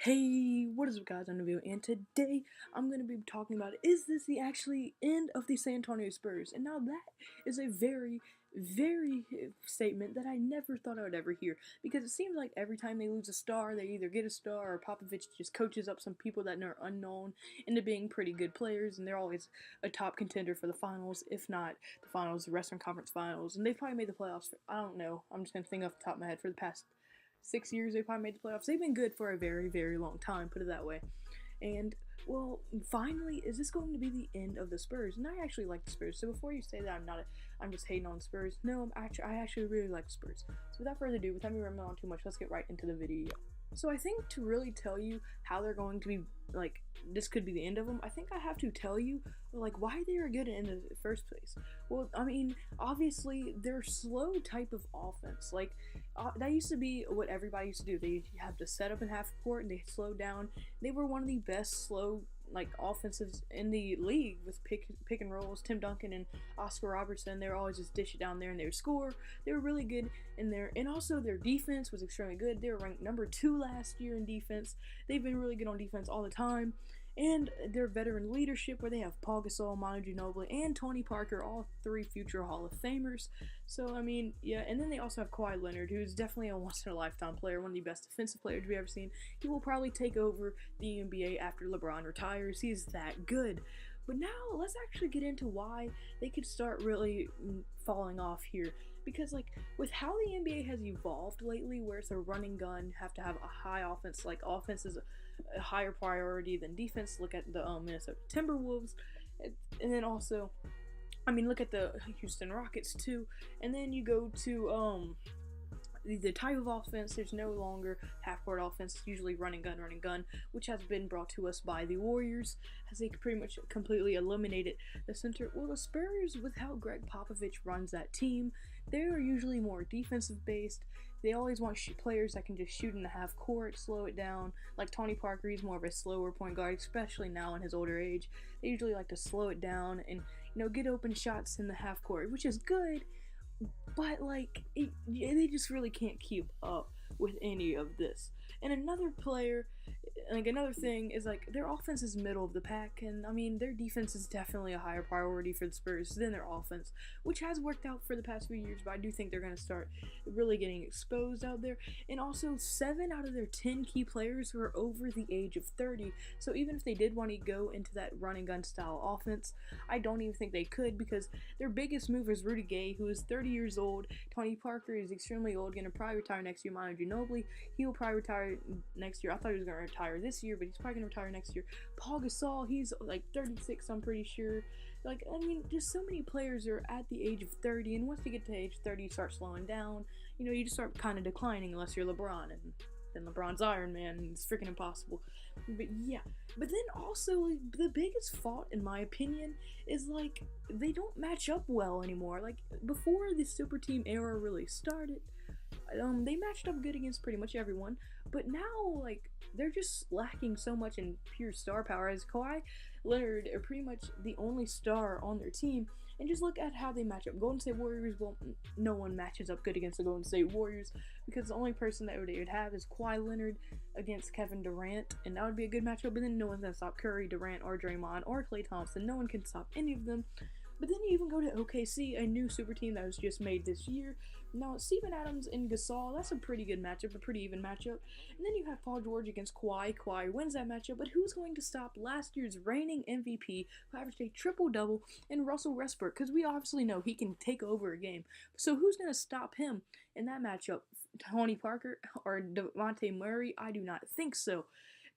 Hey, what is up guys, I'm Navio, and today I'm going to be talking about is this the actually end of the San Antonio Spurs? And now that is a very statement that I never thought I would ever hear, because it seems like every time they lose a star, they either get a star or Popovich just coaches up some people that are unknown into being pretty good players, and they're always a top contender for the finals, if not the finals, the Western Conference Finals, and they've probably made the playoffs for, I don't know, I'm just going to think off the top of my head, for the past 6 years they probably made the playoffs. They've been good for a very long time, put it that way. And well, finally, is this going to be the end of the Spurs? And I actually like the Spurs. So before you say that I'm just hating on the Spurs. No, I actually really like the Spurs. So without further ado, without me rambling on too much, let's get right into the video. So I think to really tell you how they're going to be, like, this could be the end of them, I think I have to tell you, like, why they are good in the first place. Well, I mean, obviously, they're slow type of offense. Like, that used to be what everybody used to do. They have to set up in half court and they slow down. They were one of the best slow offensives in the league with pick and rolls. Tim Duncan and Oscar Robertson, they were always just dish it down there and they would score. They were really good in there, and also their defense was extremely good. They were ranked number 2 last year in defense. They've been really good on defense all the time. And their veteran leadership, where they have Paul Gasol, Manu Ginobili, and Tony Parker, all 3 future Hall of Famers. So, I mean, yeah, and then they also have Kawhi Leonard, who's definitely a once-in-a-lifetime player, one of the best defensive players we've ever seen. He will probably take over the NBA after LeBron retires. He's that good. But now, let's actually get into why they could start really falling off here. Because, like, with how the NBA has evolved lately, where it's a running gun, have to have a high offense, like, offense is a higher priority than defense. Look at the Minnesota Timberwolves, and then also, I mean, look at the Houston Rockets too. And then you go to the type of offense. There's no longer half-court offense. It's usually run and gun, which has been brought to us by the Warriors, as they pretty much completely eliminated the center. Well, the Spurs, with how Greg Popovich runs that team, they are usually more defensive-based. They always want players that can just shoot in the half court, slow it down. Like Tony Parker, he's more of a slower point guard, especially now in his older age. They usually like to slow it down and, get open shots in the half court, which is good. But, like, they just really can't keep up with any of this. And another thing is, like, their offense is middle of the pack, and, I mean, their defense is definitely a higher priority for the Spurs than their offense, which has worked out for the past few years, but I do think they're going to start really getting exposed out there. And also, 7 out of their 10 key players were over the age of 30, so even if they did want to go into that run and gun style offense, I don't even think they could, because their biggest mover is Rudy Gay, who is 30 years old. Tony Parker is extremely old, going to probably retire next year. Manu Ginobili, he will probably retire next year. I thought he was going to retire this year, but he's probably going to retire next year. Paul Gasol, he's like 36, I'm pretty sure. Like, I mean, just so many players are at the age of 30, and once you get to age 30, you start slowing down. You just start kind of declining unless you're LeBron, and then LeBron's Iron Man, and it's freaking impossible. But yeah, but then also, like, the biggest fault, in my opinion, is, like, they don't match up well anymore. Like, before the super team era really started, they matched up good against pretty much everyone, but now, like, they're just lacking so much in pure star power, as Kawhi Leonard are pretty much the only star on their team. And just look at how they match up. Golden State Warriors, well, no one matches up good against the Golden State Warriors, because the only person that they would have is Kawhi Leonard against Kevin Durant, and that would be a good matchup. But then no one's gonna stop Curry, Durant, or Draymond, or Klay Thompson. No one can stop any of them. But then you even go to OKC, a new super team that was just made this year. Now, Steven Adams and Gasol, that's a pretty good matchup, a pretty even matchup. And then you have Paul George against Kawhi. Kawhi wins that matchup, but who's going to stop last year's reigning MVP, who averaged a triple-double, and Russell Westbrook? Because we obviously know he can take over a game. So who's going to stop him in that matchup? Tony Parker or Devontae Murray? I do not think so.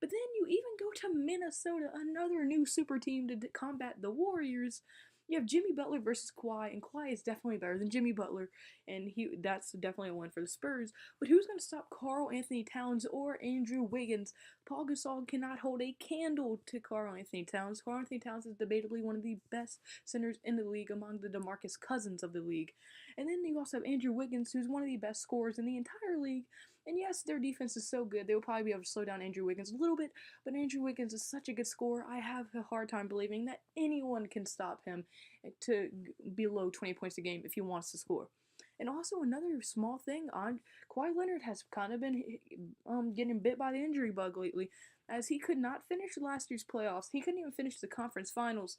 But then you even go to Minnesota, another new super team to combat the Warriors. You have Jimmy Butler versus Kawhi, and Kawhi is definitely better than Jimmy Butler, and that's definitely a win for the Spurs. But who's going to stop Karl Anthony Towns or Andrew Wiggins? Paul Gasol cannot hold a candle to Karl Anthony Towns. Karl Anthony Towns is debatably one of the best centers in the league, among the DeMarcus Cousins of the league. And then you also have Andrew Wiggins, who's one of the best scorers in the entire league. And yes, their defense is so good, they will probably be able to slow down Andrew Wiggins a little bit, but Andrew Wiggins is such a good scorer, I have a hard time believing that anyone can stop him to below 20 points a game if he wants to score. And also another small thing on Kawhi Leonard has kind of been getting bit by the injury bug lately, as he could not finish last year's playoffs. He couldn't even finish the conference finals.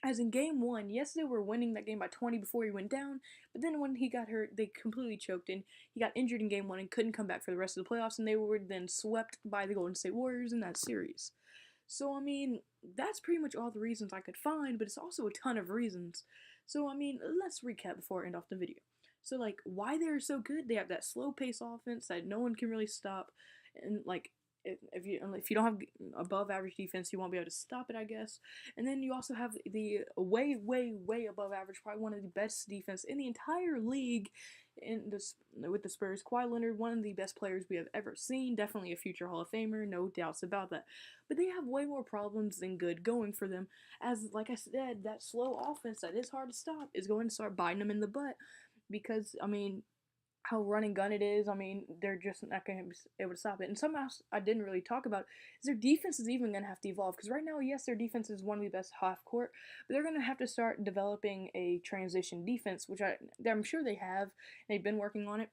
As in game one, yes, they were winning that game by 20 before he went down, but then when he got hurt, they completely choked and he got injured in game one and couldn't come back for the rest of the playoffs, and they were then swept by the Golden State Warriors in that series. So, I mean, that's pretty much all the reasons I could find, but it's also a ton of reasons. So, I mean, let's recap before I end off the video. So, like, why they're so good, they have that slow pace offense that no one can really stop, and, like, if you don't have above average defense, you won't be able to stop it, I guess. And then you also have the way above average, probably one of the best defense in the entire league. With the Spurs, Kawhi Leonard, one of the best players we have ever seen, definitely a future Hall of Famer, no doubts about that. But they have way more problems than good going for them, as like I said, that slow offense that is hard to stop is going to start biting them in the butt, because I mean, how run and gun it is. I mean, they're just not going to be able to stop it. And something else I didn't really talk about is their defense is even going to have to evolve. Because right now, yes, their defense is one of the best half court, but they're going to have to start developing a transition defense, which I'm sure they have. They've been working on it.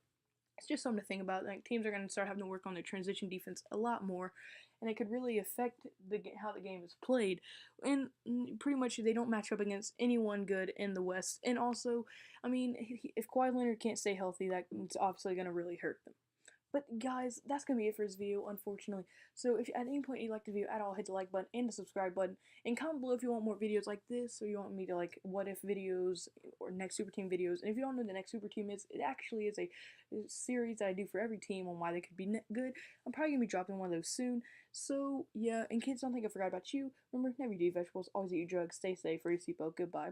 It's just something to think about. Like, teams are going to start having to work on their transition defense a lot more, and it could really affect how the game is played. And pretty much they don't match up against anyone good in the West. And also, I mean, if Kawhi Leonard can't stay healthy, that's obviously going to really hurt them. But guys, that's going to be it for this video, unfortunately. So if at any point you like the video at all, hit the like button and the subscribe button. And comment below if you want more videos like this, or you want me to like what if videos or next super team videos. And if you don't know what the next super team is, it actually is a series that I do for every team on why they could be good. I'm probably going to be dropping one of those soon. So yeah, and kids, don't think I forgot about you. Remember, never do vegetables, always eat your drugs, stay safe, wear your seatbelt, goodbye.